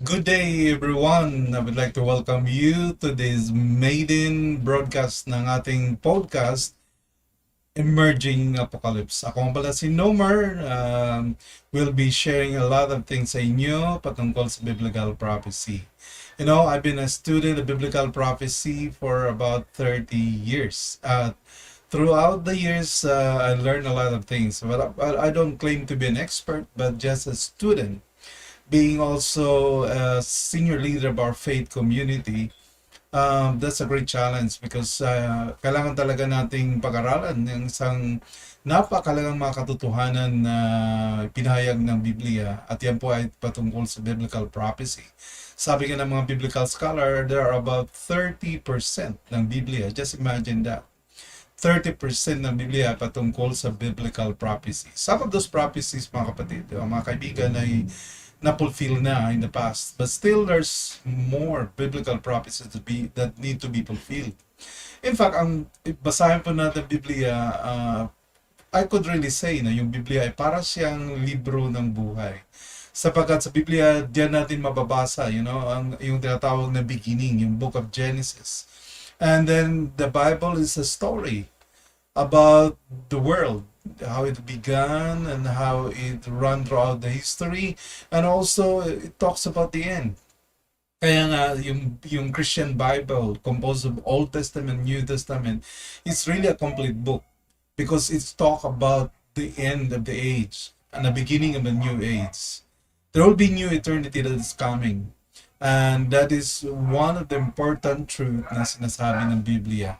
Good day everyone. I would like to welcome you to this maiden broadcast ng ating podcast, Emerging Apocalypse. Ako nga pala si Nomer. We'll be sharing a lot of things sa inyo patungkol sa biblical prophecy. I've been a student of biblical prophecy for about 30 years. Throughout the years, I learned a lot of things. But I don't claim to be an expert, but just a student being also a senior leader of our faith community, that's a great challenge because kailangan talaga nating pag-aralan ng isang napakalagang mga katotohanan na pinahayag ng Biblia, at yan po ay patungkol sa biblical prophecy. Sabi nga ng mga biblical scholar, there are about 30% ng Biblia. Just imagine that. 30% ng Biblia patungkol sa biblical prophecy. Some of those prophecies, mga kapatid, mga kaibigan, ay na-fulfill na in the past. But still, there's more biblical prophecies that need to be fulfilled. In fact, ang basahin po natin Biblia, I could really say na yung Biblia ay para siyang libro ng buhay. Sapagkat sa Biblia, diyan natin mababasa, yung tinatawag na beginning, yung book of Genesis. And then the Bible is a story about the world, how it began and how it ran throughout the history, and also it talks about the end. Kaya nga yung Christian Bible, composed of Old Testament, New Testament, it's really a complete book because it's talk about the end of the age and the beginning of a new age. There will be new eternity that is coming. And that is one of the important truths na sinasabi ng Biblia.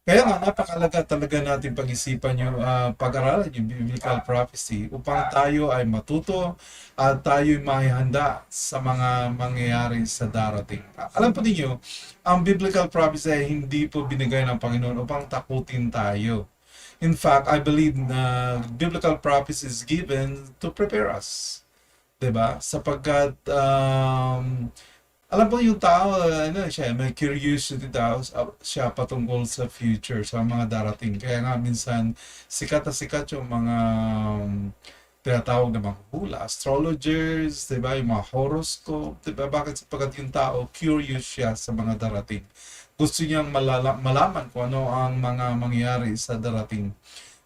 Kaya nga, napakalaga talaga natin pag-isipan yung pag-aralan yung biblical prophecy upang tayo ay matuto at tayo ay mahihanda sa mga mangyayari sa darating. Alam po ninyo, ang biblical prophecy ay hindi po binigay ng Panginoon upang takutin tayo. In fact, I believe na biblical prophecy is given to prepare us. Diba? Sapagkat alam mo yung tao, may curiosity daw siya patungkol sa future, sa mga darating. Kaya nga minsan, sikat na sikat yung mga tinatawag na mga hula, astrologers, diba? Yung mga horoscope, diba? Bakit? Sapagkat yung tao, curious siya sa mga darating. Gusto niyang malaman kung ano ang mga mangyayari sa darating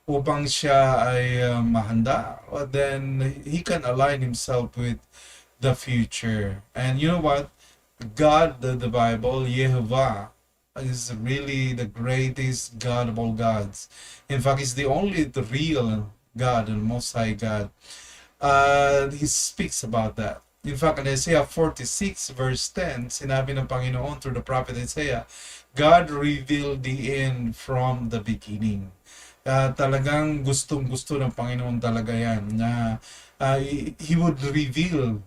upang siya ay mahanda. Then, he can align himself with the future. And you know what? God, the Bible, Yehovah, is really the greatest God of all gods. In fact, he's the real God and Most High God. He speaks about that. In fact, in Isaiah 46 verse 10, sinabi ng Panginoon through the prophet Isaiah, God revealed the end from the beginning. Talagang gustong-gusto ng Panginoon talaga yan na He would reveal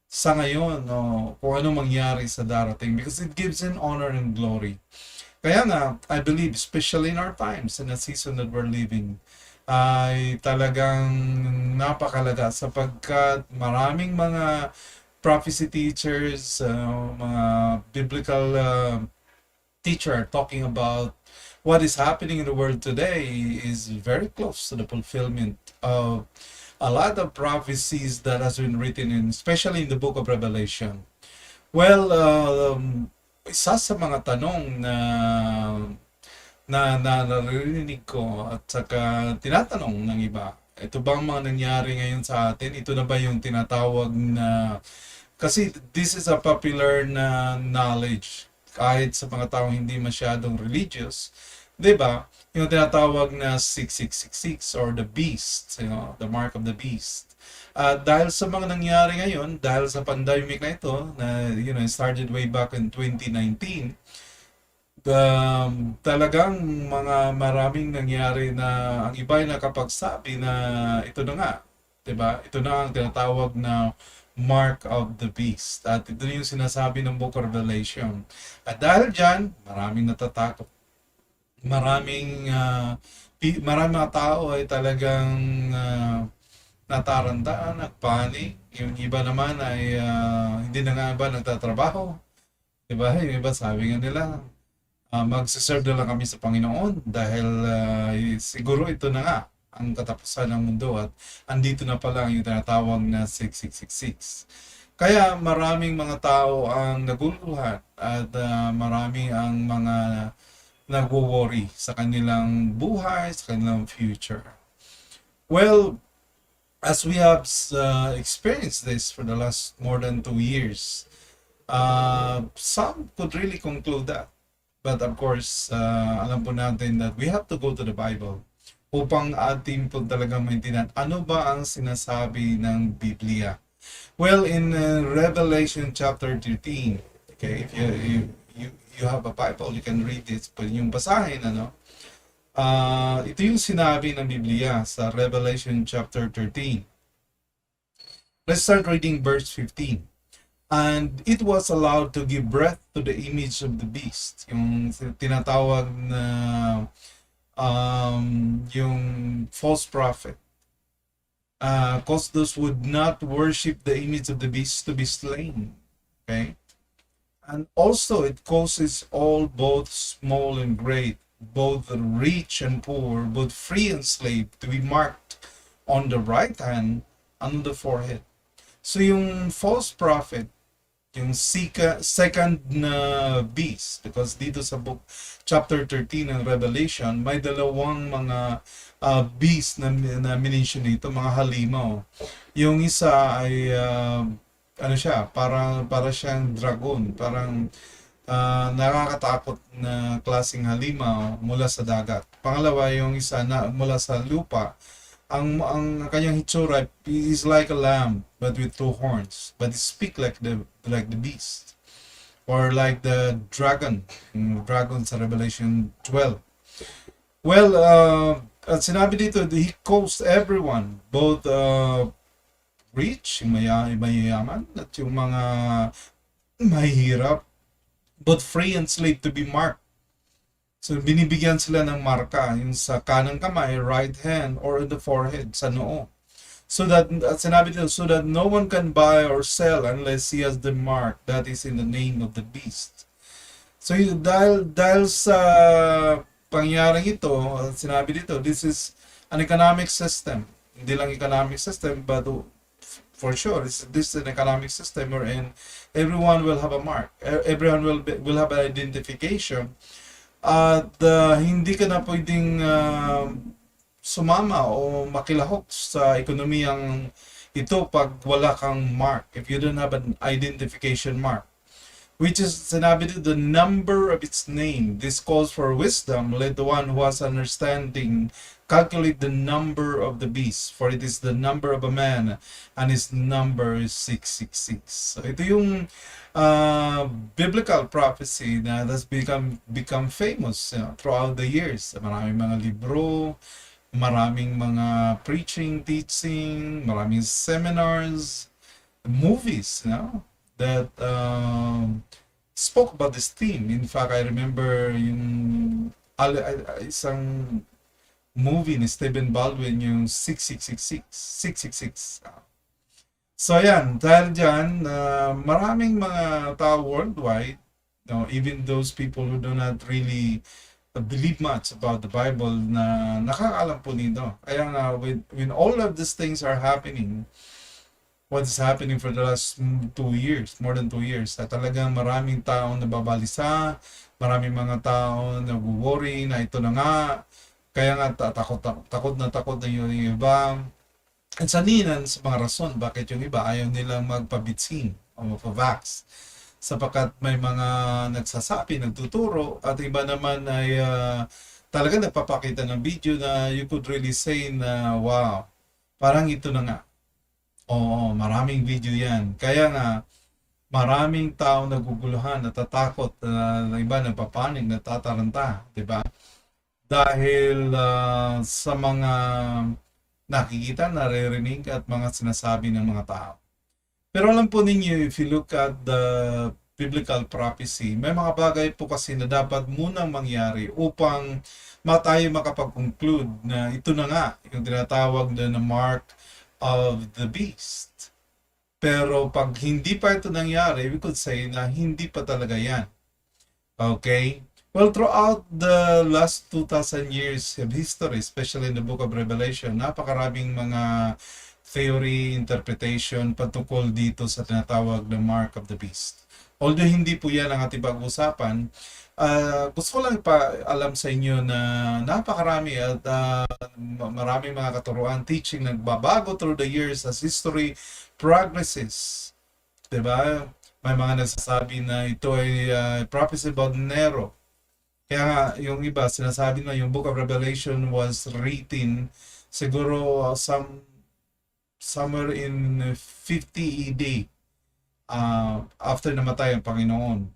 sa ngayon, kung ano mangyari sa darating, because it gives him honor and glory. Kaya nga, I believe, especially in our times, in the season that we're living, ay talagang napakalaga sapagkat maraming mga prophecy teachers, mga biblical teacher talking about what is happening in the world today is very close to the fulfillment of a lot of prophecies that has been written in, especially in the book of Revelation. Well, isa sa mga tanong na narinig ko at saka tinatanong ng iba, ito bang mga nangyari ngayon sa atin? Ito na ba yung tinatawag na, kasi this is a popular na knowledge kahit sa mga taong hindi masyadong religious, 'di ba? Yung tinatawag na 6666 or the beast, the mark of the beast. Dahil sa mga nangyari ngayon, dahil sa pandemic na ito, na started way back in 2019, talagang maraming nangyari na ang iba ay nakapagsabi na ito na nga, 'di ba? Ito na ang tinatawag na mark of the beast. At ito yung sinasabi ng Book of Revelation. At dahil dyan, maraming natatakot. Maraming mga tao ay talagang nataranta, nagpanik. Yung iba naman ay hindi na nga ba nagtatrabaho. Diba? Yung iba sabi nga nila, magsiserve na lang kami sa Panginoon dahil siguro ito na nga ang katapusan ng mundo at andito na pala yung tinatawag na 6666. Kaya maraming mga tao ang naguguluhan at marami ang mga nagwo-worry sa kanilang buhay, sa kanilang future. Well, as we have experienced this for the last more than 2 years, some could really conclude that. But of course, alam po natin that we have to go to the Bible upang ating po talagang maintindihan ano ba ang sinasabi ng Biblia. Well, in Revelation chapter 13, okay, if you have a Bible, you can read this. Pwede yung basahin, ano? Ito yung sinabi ng Biblia sa Revelation chapter 13. Let's start reading verse 15. And it was allowed to give breath to the image of the beast. Yung tinatawag na yung false prophet. Cause those would not worship the image of the beast to be slain. Okay? And also it causes all, both small and great, both rich and poor, both free and slave, to be marked on the right hand and on the forehead. So yung false prophet, yung second na beast, because dito sa book chapter 13 ng Revelation, may dalawang mga beast na mention dito, mga halimaw. Yung isa ay ano siya, para siyang dragon, parang nakakatakot na klaseng halimaw mula sa dagat. Pangalawa, yung isa na mula sa lupa. Ang kanyang hitsura is like a lamb but with two horns, but it speak like the beast, or like the dragon sa Revelation 12. Well, at sinabi dito, he calls everyone, both rich, yung mayayaman, at yung mga mahihirap, both free and slave, to be marked. So, binibigyan sila ng marka, yung sa kanang kamay, right hand, or in the forehead, sa noo. So that, at sinabi dito, so that no one can buy or sell unless he has the mark that is in the name of the beast. So, dahil sa pangyaring ito, sinabi dito, this is an economic system. Hindi lang economic system, but for sure, this is an economic system wherein everyone will have a mark. Everyone will have an identification. At hindi ka na pwedeng sumama o makilahok sa ekonomiyang ito pag wala kang mark, if you don't have an identification mark, which is sinabi dito, the number of its name. This calls for wisdom. Let the one who has understanding calculate the number of the beast, for it is the number of a man, and his number is 666. So ito yung biblical prophecy na that's become famous, throughout the years. Maraming mga libro, maraming mga preaching, teaching, maraming seminars, movies, that spoke about this theme. In fact, I remember yung isang movie ni Stephen Baldwin, yung 666. So ayan, dahil dyan, maraming mga tao worldwide, even those people who do not really believe much about the Bible, na nakakaalam po nito. Kaya nga, when all of these things are happening, what is happening for the last 2 years, more than 2 years, at talagang maraming taong nababalisa, maraming mga tao nag-worry na ito na nga, kaya nga takot na yung iba. At saninan sa mga rason bakit yung iba ayaw nilang magpabitsin o magpavax, sapagkat may mga nagsasabi, nagtuturo, at iba naman ay talaga nagpapakita ng video na you could really say na wow, parang ito na nga. Oo, maraming video yan. Kaya nga, maraming tao naguguluhan, natatakot, iba nagpapanig, natataranta, di ba? Dahil sa mga nakikita, naririnig at mga sinasabi ng mga tao. Pero alam po ninyo, if you look at the biblical prophecy, may mga bagay po kasi na dapat munang mangyari upang tayo makapag-conclude na ito na nga, yung tinatawag na mark of the beast. Pero pag hindi pa ito nangyari, we could say na hindi pa talaga yan. Okay? Well, throughout the last 2,000 years of history, especially in the book of Revelation, napakaraming mga theory, interpretation patungkol dito sa tinatawag na Mark of the Beast. Although hindi po yan ang ating pag-usapan, gusto ko lang alam sa inyo na napakarami at maraming mga katuruan, teaching nagbabago through the years as history progresses. Diba? May mga nagsasabi na ito ay prophecy about Nero. Kaya nga, yung iba, sinasabi na yung Book of Revelation was written siguro somewhere in 50 AD after namatay ang Panginoon.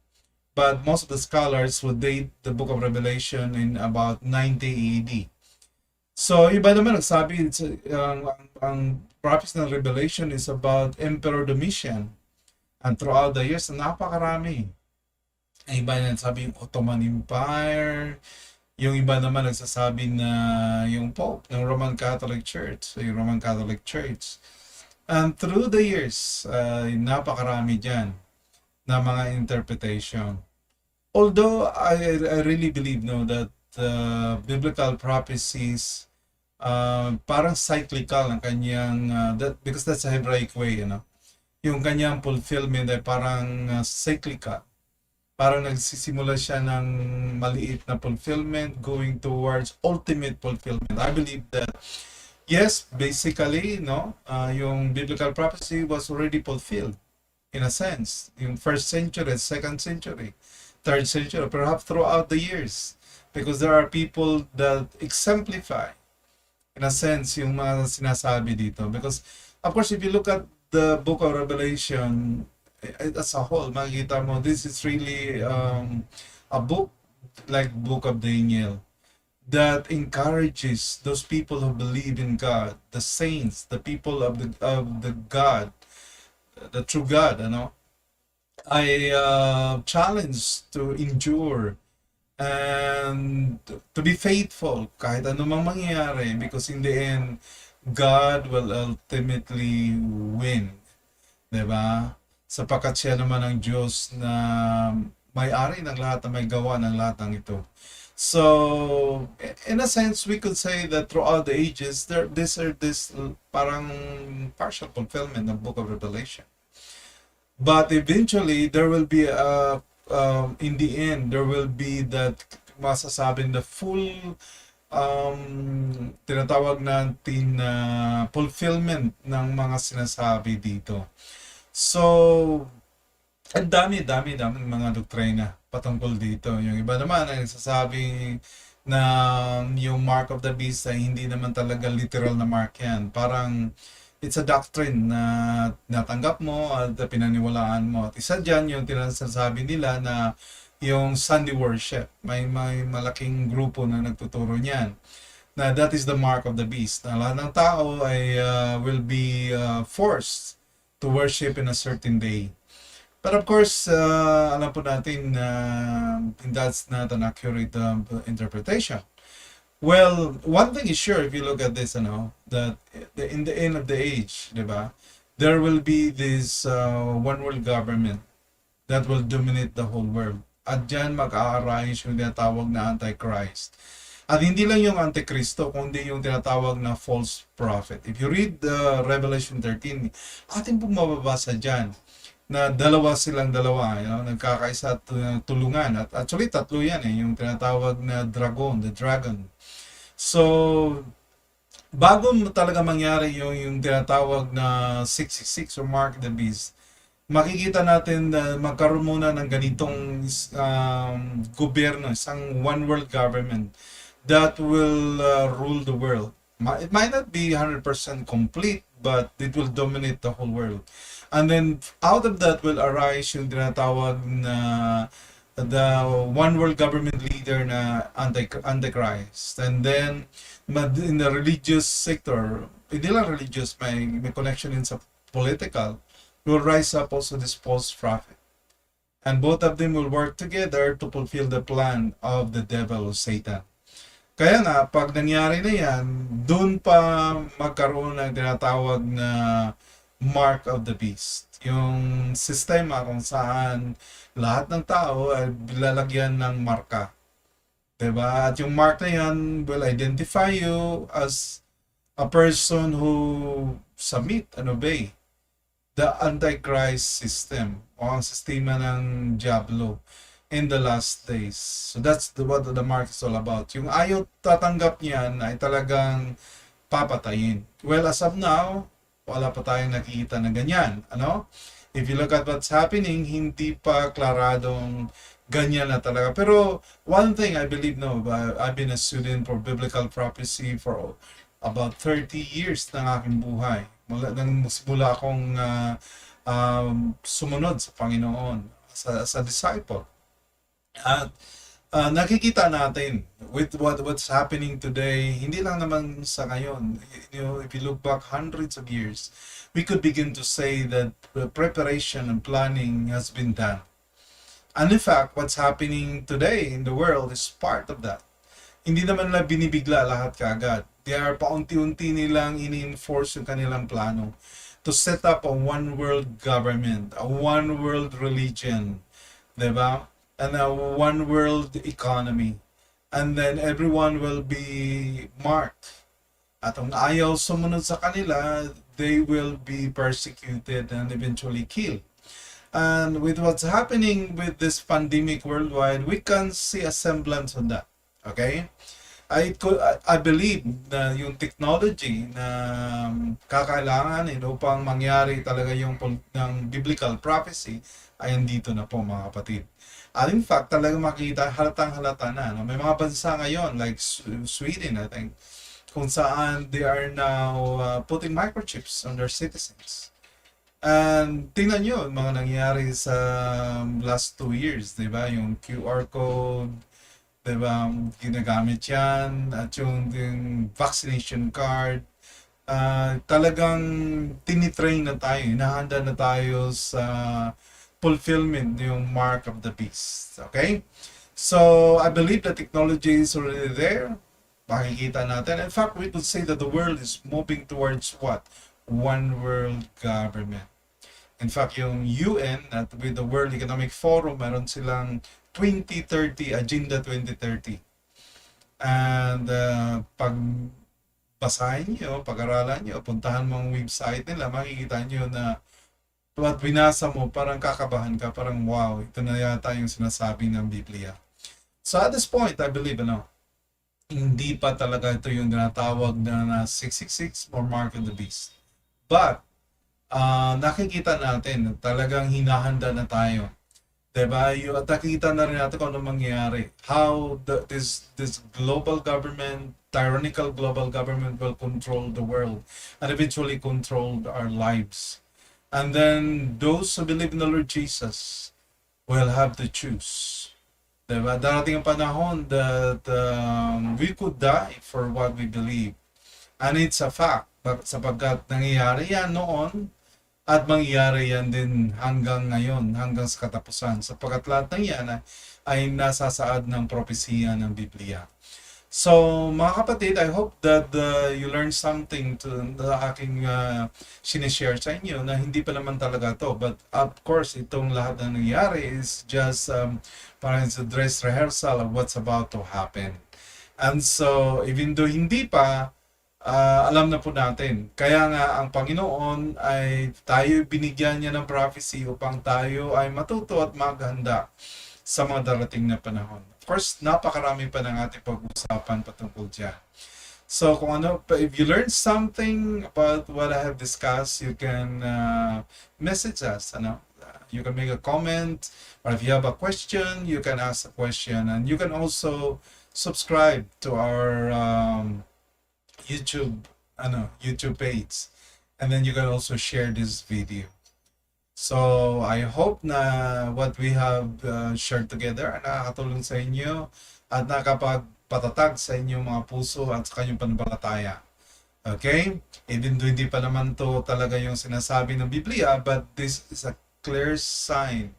But most of the scholars would date the Book of Revelation in about 90 AD. So, iba naman nagsabi, ang prophecy ng Revelation is about Emperor Domitian. And throughout the years, napakarami. Ang iba nagsabi yung Ottoman Empire, yung iba naman nagsasabi na yung Pope ng Roman Catholic Church, yung Roman Catholic Church. And through the years, napakarami dyan na mga interpretation. Although I really believe that biblical prophecies parang cyclical ang kanyang because that's a Hebraic way, yung kanyang fulfillment ay parang cyclical. Parang nagsisimula siya ng maliit na fulfillment going towards ultimate fulfillment. I believe that yes, basically, yung biblical prophecy was already fulfilled in a sense. Yung first century, second century, third century, perhaps throughout the years. Because there are people that exemplify, in a sense, yung mga sinasabi dito. Because, of course, if you look at the Book of Revelation as a whole, makikita mo, this is really a book like Book of Daniel that encourages those people who believe in God, the saints, the people of the God, the true God, I challenge to endure and to be faithful kahit anumang mangyayari, because in the end, God will ultimately win. Diba? Sapagkat siya naman ang Diyos na may-ari ng lahat, na may gawa ng lahat ng ito. So, in a sense, we could say that throughout the ages, this parang partial fulfillment ng Book of Revelation. But eventually, there will be in the end, there will be that masasabing the full tinatawag natin na fulfillment ng mga sinasabi dito. So, ang dami mga doktrina patungkol dito. Yung iba naman ay nagsasabi na yung Mark of the Beast ay hindi naman talaga literal na mark yan. Parang it's a doctrine na natanggap mo at pinaniwalaan mo. At isa dyan yung sinasabi nila na yung Sunday worship. May malaking grupo na nagtuturo niyan. Na that is the mark of the beast. Na lahat ng tao ay will be forced to worship in a certain day. But of course, alam po natin that's not an accurate interpretation. Well, one thing is sure, if you look at this, that in the end of the age, diba, there will be this one world government that will dominate the whole world. At dyan mag-a-arise yung tinatawag na Antichrist. At hindi lang yung Antikristo, kundi yung tinatawag na false prophet. If you read Revelation 13, atin pong mababasa dyan na silang dalawa, nagkakaisa at tulungan. At actually, tatlo yan, yung tinatawag na dragon, the dragon. So, bago talaga mangyari yung tinatawag na 666 or Mark the Beast, makikita natin na magkaroon muna ng ganitong gobyerno, isang one world government that will rule the world. It might not be 100% complete, but it will dominate the whole world. And then out of that will arise yung tinatawag na the one world government leader na Antichrist. And then in the religious sector, hindi lang religious, may connection in sa political, will rise up also this false prophet. And both of them will work together to fulfill the plan of the devil or Satan. Kaya nga, pag nangyari na yan, dun pa magkaroon ng tinatawag na Mark of the Beast. Yung sistema kung saan lahat ng tao ay lalagyan ng marka. Diba? At yung mark na yan will identify you as a person who submit and obey the Antichrist system o ang sistema ng Diablo in the last days. So that's what the mark is all about. Yung ayaw tatanggap niyan ay talagang papatayin. Well, as of now, wala pa tayong nakikita na ganyan. Ano? If you look at what's happening, hindi pa klaradong ganyan na talaga. Pero one thing I believe, no, I've been a student for biblical prophecy for about 30 years ng aking buhay. Mula akong sumunod sa Panginoon as a disciple. At nakikita natin with what's happening today, hindi lang naman sa ngayon. You know, if you look back hundreds of years, we could begin to say that the preparation and planning has been done. And in fact, what's happening today in the world is part of that. Hindi naman nila binibigla lahat kaagad. They are paunti-unti nilang ini-enforce yung kanilang plano to set up a one world government, a one world religion, diba? And a one world economy. And then everyone will be marked. At kung ayaw sumunod sa kanila, they will be persecuted and eventually killed. And with what's happening with this pandemic worldwide, we can see a semblance of that. Okay? I believe na yung technology na kakailangan upang mangyari talaga yung ng biblical prophecy ay andito na po mga kapatid. At in fact, talaga makita, halatang halata na. No? May mga bansa ngayon like Sweden, I think, kung saan they are now putting microchips on their citizens. And tingnan nyo, mga nangyari sa last 2 years, di ba? Yung QR code, di ba? Ginagamit yan. At yung vaccination card. Talagang tinitrain na tayo. Hinahanda na tayo sa fulfillment yung mark of the beast. Okay? So, I believe the technology is already there. Makikita natin. In fact, we could say that the world is moving towards what? One world government. In fact, yung UN at with the World Economic Forum, meron silang 2030, Agenda 2030. And pag basahin nyo, pag-aralan nyo, puntahan mo ang website nila, makikita nyo na at binasa mo, parang kakabahan ka, parang wow, ito na yata yung sinasabi ng Biblia. So at this point, I believe, hindi pa talaga ito yung tinatawag na 666 or Mark of the Beast. But, nakikita natin, talagang hinahanda na tayo. Diba? At nakikita na rin natin kung ano mangyayari. How this global government, tyrannical global government will control the world and eventually control our lives. And then those who believe in the Lord Jesus will have to choose. Diba? Darating ang panahon that we could die for what we believe. And it's a fact. Sapagkat nangyayari yan noon at mangyayari yan din hanggang ngayon, hanggang sa katapusan. Sapagkat lahat ng yan ay nasasaad ng propesiya ng Biblia. So, mga kapatid, I hope that you learned something na aking sinishare sa inyo na hindi pa naman talaga to. But of course, itong lahat na nangyayari is just parang it's a dress rehearsal of what's about to happen. And so, even though hindi pa, alam na po natin. Kaya nga ang Panginoon ay tayo binigyan niya ng prophecy upang tayo ay matuto at maghanda sa mga darating na panahon. Of course, napakarami pa ng ating pag-usapan patungkol dyan. So kung if you learned something about what I have discussed, you can message us. You can make a comment, or if you have a question, you can ask a question, and you can also subscribe to our YouTube page, and then you can also share this video. So I hope na what we have shared together ay nakakatulong sa inyo at nakapagpatatag sa inyong mga puso at sa kanyang pananampalataya. Okay? Even though hindi pa naman to talaga yung sinasabi ng Biblia, but this is a clear sign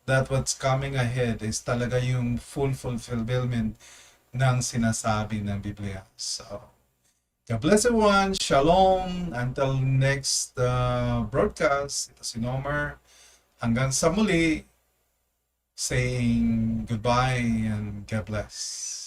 that what's coming ahead is talaga yung full fulfillment ng sinasabi ng Biblia. So God bless everyone. Shalom. Until next broadcast. Ito si Nomer. Hanggang sa muli. Saying goodbye and God bless.